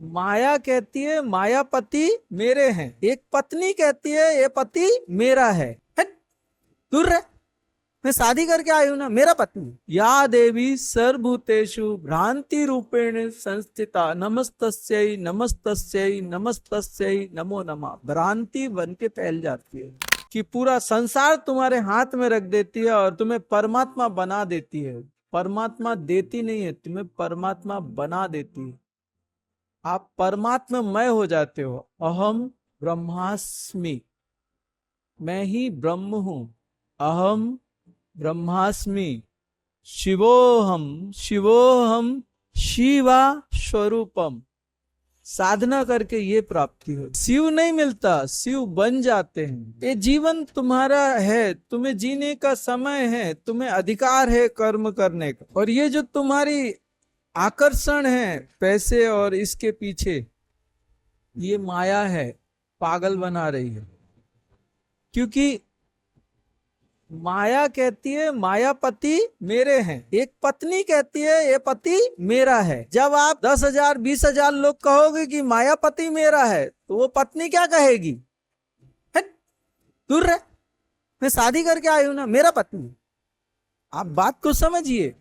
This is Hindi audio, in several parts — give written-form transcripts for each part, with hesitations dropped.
माया कहती है मायापति मेरे हैं, एक पत्नी कहती है ये पति मेरा है। हट, दूर रह, मैं शादी करके आई हूं ना, मेरा पति। या देवी सर्वभूतेषु भ्रांति रूपेण संस्थिता नमस्तस्यै नमस्तस्यै नमस्तस्यै नमो नमः। भ्रांति बन के फैल जाती है कि पूरा संसार तुम्हारे हाथ में रख देती है और तुम्हें परमात्मा बना देती है। परमात्मा देती नहीं है, तुम्हें परमात्मा बना देती है। आप परमात्ममय हो जाते हो। अहम ब्रह्मास्मि, मैं ही ब्रह्म हूं। अहम ब्रह्मास्मि शिवोहम शिवोहम शिवा स्वरूपम। साधना करके ये प्राप्ति हो। शिव नहीं मिलता, शिव बन जाते हैं। ये जीवन तुम्हारा है, तुम्हें जीने का समय है, तुम्हें अधिकार है कर्म करने का। और ये जो तुम्हारी आकर्षण है पैसे और इसके पीछे, ये माया है, पागल बना रही है। क्योंकि माया कहती है मायापति मेरे हैं, एक पत्नी कहती है ये पति मेरा है। जब आप 10,000 20,000 लोग कहोगे कि मायापति मेरा है, तो वो पत्नी क्या कहेगी? हट, दूर रह, मैं शादी करके आई हूं ना, मेरा पति। आप बात को समझिए,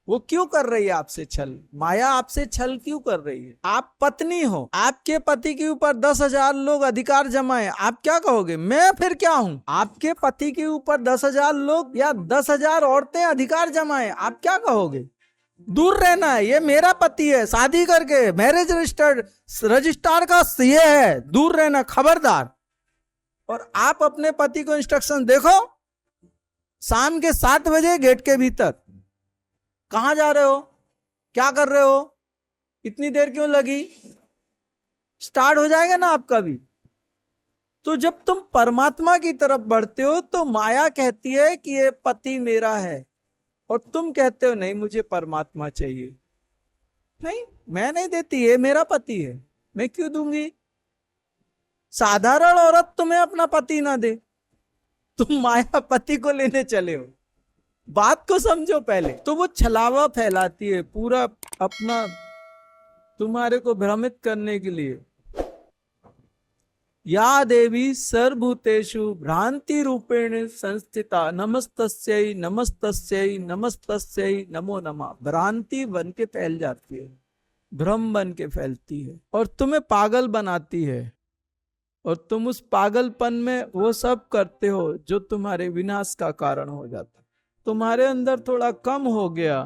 वो क्यों कर रही है आपसे छल? माया आपसे छल क्यों कर रही है? आप पत्नी हो, आपके पति के ऊपर 10,000 लोग अधिकार जमाए, आप क्या कहोगे? मैं फिर क्या हूं? आपके पति के ऊपर 10,000 लोग या 10,000 औरतें अधिकार जमाए, आप क्या कहोगे? दूर रहना है, ये मेरा पति है, शादी करके मैरिज रजिस्ट्रार का ये है, दूर रहना, खबरदार। और आप अपने पति को इंस्ट्रक्शन देखो, शाम के 7 बजे गेट के भीतर। कहां जा रहे हो, क्या कर रहे हो, इतनी देर क्यों लगी? स्टार्ट हो जाएगा ना आपका भी। तो जब तुम परमात्मा की तरफ बढ़ते हो तो माया कहती है कि ये पति मेरा है, और तुम कहते हो नहीं मुझे परमात्मा चाहिए। नहीं, मैं नहीं देती, ये मेरा पति है, मैं क्यों दूंगी? साधारण औरत तुम्हें अपना पति ना दे, तुम माया पति को लेने चले हो। बात को समझो पहले। तो वो छलावा फैलाती है पूरा अपना, तुम्हारे को भ्रमित करने के लिए। या देवी सर्वभूतेषु भ्रांति रूपेण संस्थिता नमस्तस्यै नमस्तस्यै नमस्तस्यै नमो नमः। भ्रांति बन के फैल जाती है, भ्रम बन के फैलती है और तुम्हें पागल बनाती है। और तुम उस पागलपन में वो सब करते हो जो तुम्हारे विनाश का कारण हो जाता है। तुम्हारे अंदर थोड़ा कम हो गया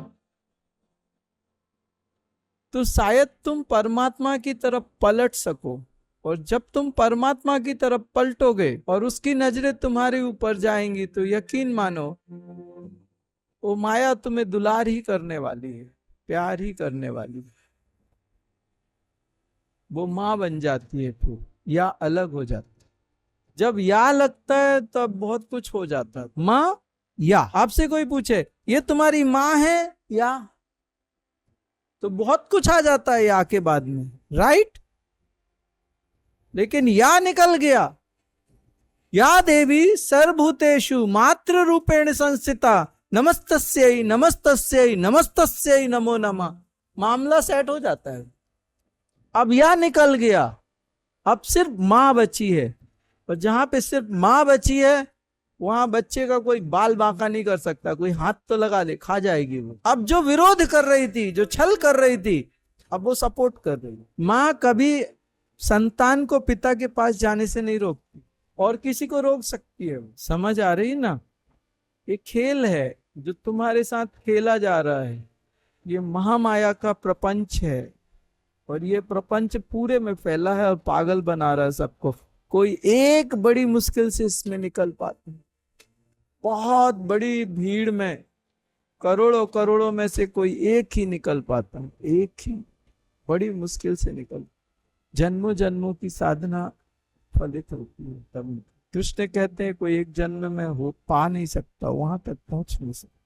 तो शायद तुम परमात्मा की तरफ पलट सको। और जब तुम परमात्मा की तरफ पलटोगे और उसकी नजरें तुम्हारे ऊपर जाएंगी तो यकीन मानो वो माया तुम्हें दुलार ही करने वाली है, प्यार ही करने वाली है। वो मां बन जाती है फिर, या अलग हो जाती है। जब या लगता है तब बहुत कुछ हो जाता है। मां या, आपसे कोई पूछे ये तुम्हारी मां है या, तो बहुत कुछ आ जाता है या के बाद में, राइट? लेकिन या निकल गया, या देवी सर्वभूतेषु मात्र रूपेण संस्थिता नमस्तस्यै नमस्तस्यै नमस्तस्यै नमो नमः। मामला सेट हो जाता है। अब या निकल गया, अब सिर्फ मां बची है। और जहां पे सिर्फ मां बची है वहां बच्चे का कोई बाल बांका नहीं कर सकता, कोई हाथ तो लगा ले, खा जाएगी वो। अब जो विरोध कर रही थी, जो छल कर रही थी, अब वो सपोर्ट कर रही है। मां कभी संतान को पिता के पास जाने से नहीं रोकती, और किसी को रोक सकती है। समझ आ रही ना? ये खेल है जो तुम्हारे साथ खेला जा रहा है। ये महामाया का प्रपंच है, और ये प्रपंच पूरे में फैला है और पागल बना रहा है सबको। कोई एक बड़ी मुश्किल से इसमें निकल पाता है। बहुत बड़ी भीड़ में करोड़ों करोड़ों में से कोई एक ही निकल पाता है, एक ही बड़ी मुश्किल से निकल। जन्मों जन्मों की साधना फलित होती है तब। कृष्ण कहते हैं कोई एक जन्म में हो पा नहीं सकता, वहां तक पहुंच नहीं सकता।